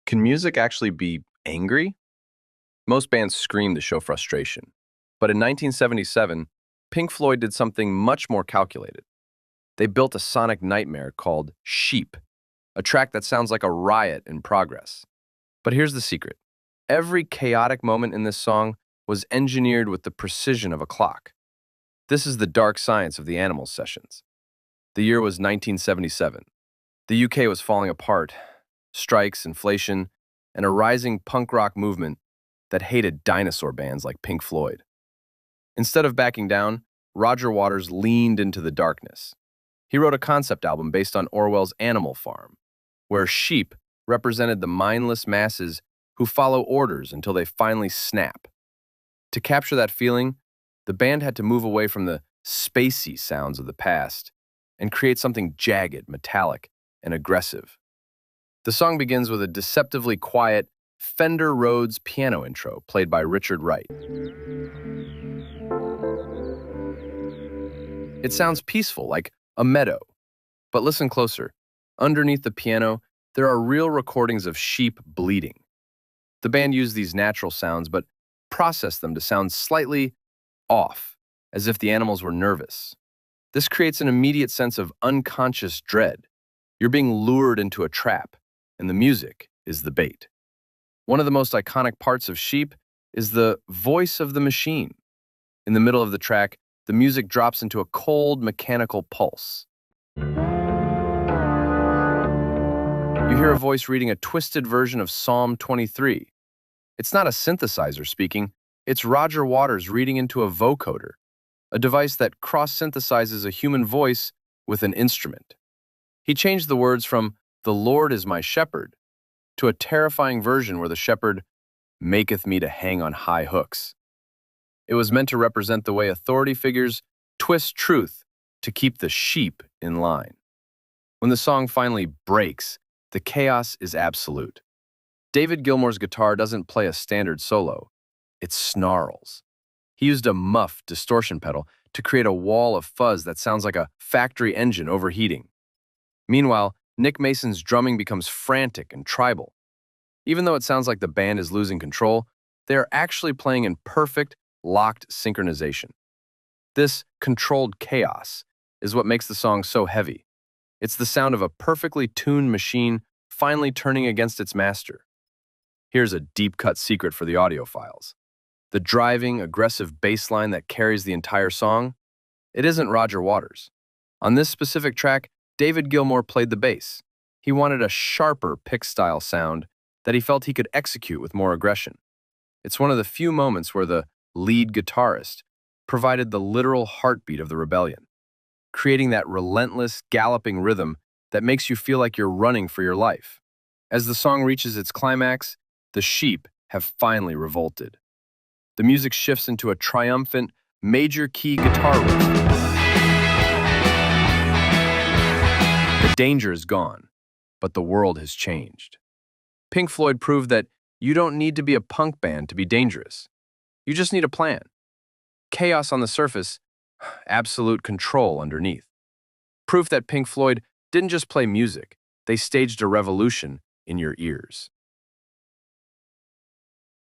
Can music actually be angry? Most bands scream to show frustration. But in 1977, Pink Floyd did something much more calculated. They built a sonic nightmare called Sheep, a track that sounds like a riot in progress. But here's the secret. Every chaotic moment in this song was engineered with the precision of a clock. This is the dark science of the Animals sessions. The year was 1977. The UK was falling apart. Strikes, inflation, and a rising punk rock movement that hated dinosaur bands like Pink Floyd. Instead of backing down, Roger Waters leaned into the darkness. He wrote a concept album based on Orwell's Animal Farm, where sheep represented the mindless masses who follow orders until they finally snap. To capture that feeling, the band had to move away from the spacey sounds of the past and create something jagged, metallic, and aggressive. The song begins with a deceptively quiet Fender Rhodes piano intro played by Richard Wright. It sounds peaceful, like a meadow. But listen closer. Underneath the piano, there are real recordings of sheep bleating. The band used these natural sounds, but processed them to sound slightly off, as if the animals were nervous. This creates an immediate sense of unconscious dread. You're being lured into a trap, and the music is the bait. One of the most iconic parts of Sheep is the voice of the machine. In the middle of the track, the music drops into a cold, mechanical pulse. You hear a voice reading a twisted version of Psalm 23. It's not a synthesizer speaking, it's Roger Waters reading into a vocoder, a device that cross-synthesizes a human voice with an instrument. He changed the words from "The Lord is my shepherd" to a terrifying version where the shepherd maketh me to hang on high hooks. It was meant to represent the way authority figures twist truth to keep the sheep in line. When the song finally breaks, the chaos is absolute. David Gilmour's guitar doesn't play a standard solo, it snarls. He used a muff distortion pedal to create a wall of fuzz that sounds like a factory engine overheating. Meanwhile, Nick Mason's drumming becomes frantic and tribal. Even though it sounds like the band is losing control, they are actually playing in perfect, locked synchronization. This controlled chaos is what makes the song so heavy. It's the sound of a perfectly tuned machine finally turning against its master. Here's a deep-cut secret for the audiophiles. The driving, aggressive bass line that carries the entire song, it isn't Roger Waters. On this specific track, David Gilmour played the bass. He wanted a sharper pick-style sound that he felt he could execute with more aggression. It's one of the few moments where the lead guitarist provided the literal heartbeat of the rebellion, creating that relentless, galloping rhythm that makes you feel like you're running for your life. As the song reaches its climax, the sheep have finally revolted. The music shifts into a triumphant, major-key guitar riff. The danger is gone, but the world has changed. Pink Floyd proved that you don't need to be a punk band to be dangerous. You just need a plan. Chaos on the surface, absolute control underneath. Proof that Pink Floyd didn't just play music, they staged a revolution in your ears.